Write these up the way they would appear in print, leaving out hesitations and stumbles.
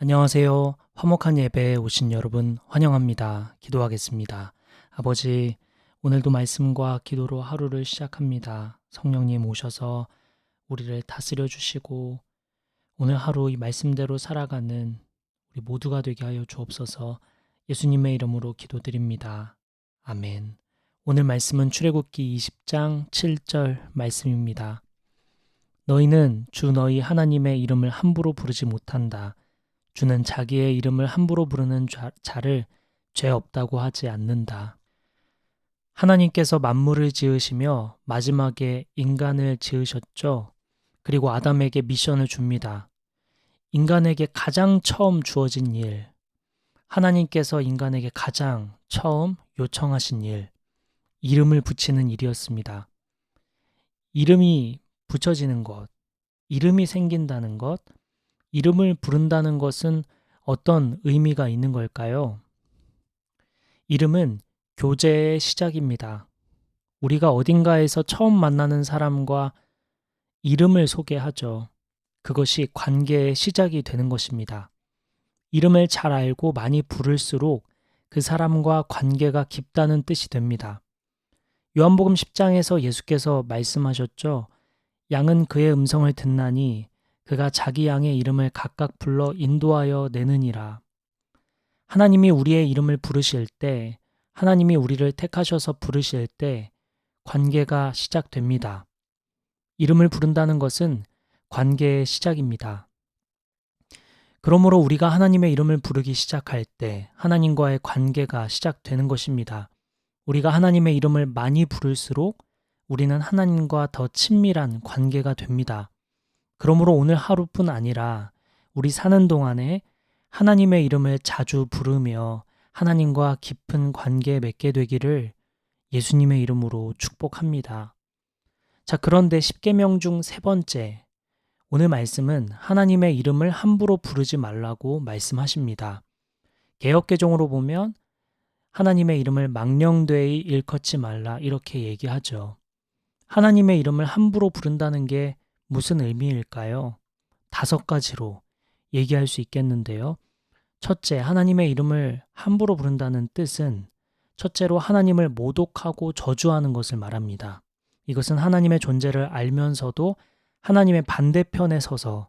안녕하세요. 화목한 예배에 오신 여러분 환영합니다. 기도하겠습니다. 아버지, 오늘도 말씀과 기도로 하루를 시작합니다. 성령님 오셔서 우리를 다스려 주시고 오늘 하루 이 말씀대로 살아가는 우리 모두가 되게 하여 주옵소서. 예수님의 이름으로 기도드립니다. 아멘. 오늘 말씀은 출애굽기 20장 7절 말씀입니다. 너희는 주 너희 하나님의 이름을 함부로 부르지 못한다. 주는 자기의 이름을 함부로 부르는 자를 죄 없다고 하지 않는다. 하나님께서 만물을 지으시며 마지막에 인간을 지으셨죠. 그리고 아담에게 미션을 줍니다. 인간에게 가장 처음 주어진 일, 하나님께서 인간에게 가장 처음 요청하신 일, 이름을 붙이는 일이었습니다. 이름이 붙여지는 것, 이름이 생긴다는 것, 이름을 부른다는 것은 어떤 의미가 있는 걸까요? 이름은 교제의 시작입니다. 우리가 어딘가에서 처음 만나는 사람과 이름을 소개하죠. 그것이 관계의 시작이 되는 것입니다. 이름을 잘 알고 많이 부를수록 그 사람과 관계가 깊다는 뜻이 됩니다. 요한복음 10장에서 예수께서 말씀하셨죠. 양은 그의 음성을 듣나니 그가 자기 양의 이름을 각각 불러 인도하여 내느니라. 하나님이 우리의 이름을 부르실 때, 하나님이 우리를 택하셔서 부르실 때 관계가 시작됩니다. 이름을 부른다는 것은 관계의 시작입니다. 그러므로 우리가 하나님의 이름을 부르기 시작할 때 하나님과의 관계가 시작되는 것입니다. 우리가 하나님의 이름을 많이 부를수록 우리는 하나님과 더 친밀한 관계가 됩니다. 그러므로 오늘 하루뿐 아니라 우리 사는 동안에 하나님의 이름을 자주 부르며 하나님과 깊은 관계 맺게 되기를 예수님의 이름으로 축복합니다. 자, 그런데 10계명 중 세 번째, 오늘 말씀은 하나님의 이름을 함부로 부르지 말라고 말씀하십니다. 개역개정으로 보면 하나님의 이름을 망령되이 일컫지 말라 이렇게 얘기하죠. 하나님의 이름을 함부로 부른다는 게 무슨 의미일까요? 5가지로 얘기할 수 있겠는데요. 첫째, 하나님의 이름을 함부로 부른다는 뜻은 첫째로 하나님을 모독하고 저주하는 것을 말합니다. 이것은 하나님의 존재를 알면서도 하나님의 반대편에 서서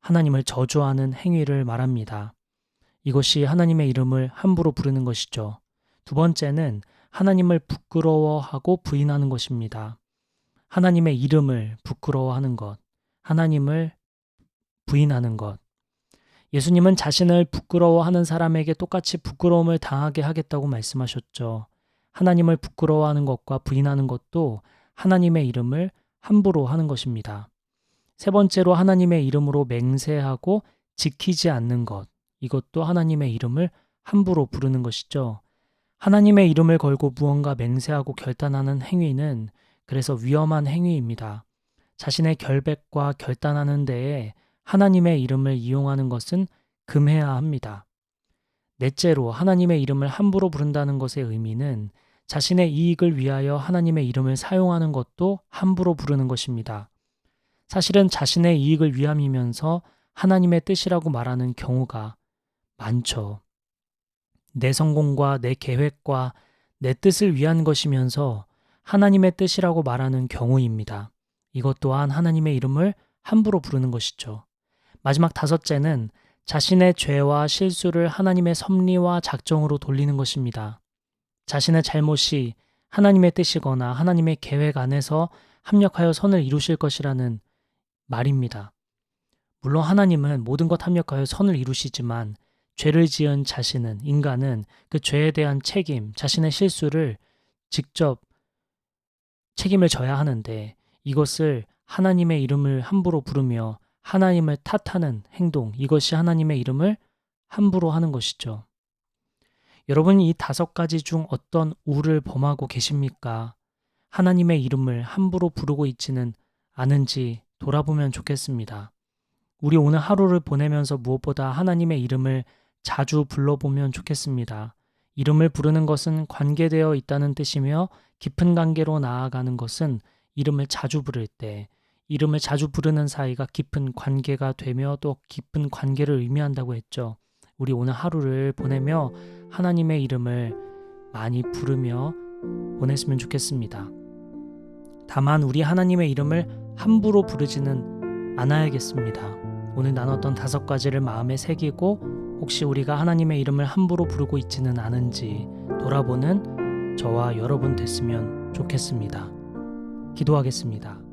하나님을 저주하는 행위를 말합니다. 이것이 하나님의 이름을 함부로 부르는 것이죠. 두 번째는 하나님을 부끄러워하고 부인하는 것입니다. 하나님의 이름을 부끄러워하는 것, 하나님을 부인하는 것. 예수님은 자신을 부끄러워하는 사람에게 똑같이 부끄러움을 당하게 하겠다고 말씀하셨죠. 하나님을 부끄러워하는 것과 부인하는 것도 하나님의 이름을 함부로 하는 것입니다. 세 번째로 하나님의 이름으로 맹세하고 지키지 않는 것. 이것도 하나님의 이름을 함부로 부르는 것이죠. 하나님의 이름을 걸고 무언가 맹세하고 결단하는 행위는 그래서 위험한 행위입니다. 자신의 결백과 결단하는 데에 하나님의 이름을 이용하는 것은 금해야 합니다. 넷째로 하나님의 이름을 함부로 부른다는 것의 의미는 자신의 이익을 위하여 하나님의 이름을 사용하는 것도 함부로 부르는 것입니다. 사실은 자신의 이익을 위함이면서 하나님의 뜻이라고 말하는 경우가 많죠. 내 성공과 내 계획과 내 뜻을 위한 것이면서 하나님의 뜻이라고 말하는 경우입니다. 이것 또한 하나님의 이름을 함부로 부르는 것이죠. 마지막 5째는 자신의 죄와 실수를 하나님의 섭리와 작정으로 돌리는 것입니다. 자신의 잘못이 하나님의 뜻이거나 하나님의 계획 안에서 합력하여 선을 이루실 것이라는 말입니다. 물론 하나님은 모든 것 합력하여 선을 이루시지만 죄를 지은 자신은, 인간은 그 죄에 대한 책임, 자신의 실수를 직접 책임을 져야 하는데 이것을 하나님의 이름을 함부로 부르며 하나님을 탓하는 행동, 이것이 하나님의 이름을 함부로 하는 것이죠. 여러분, 이 5가지 중 어떤 우를 범하고 계십니까? 하나님의 이름을 함부로 부르고 있지는 않은지 돌아보면 좋겠습니다. 우리 오늘 하루를 보내면서 무엇보다 하나님의 이름을 자주 불러보면 좋겠습니다. 이름을 부르는 것은 관계되어 있다는 뜻이며 깊은 관계로 나아가는 것은 이름을 자주 부를 때, 이름을 자주 부르는 사이가 깊은 관계가 되며 또 깊은 관계를 의미한다고 했죠. 우리 오늘 하루를 보내며 하나님의 이름을 많이 부르며 보냈으면 좋겠습니다. 다만 우리 하나님의 이름을 함부로 부르지는 않아야겠습니다. 오늘 나눴던 5가지를 마음에 새기고 혹시 우리가 하나님의 이름을 함부로 부르고 있지는 않은지 돌아보는 저와 여러분 됐으면 좋겠습니다. 기도하겠습니다.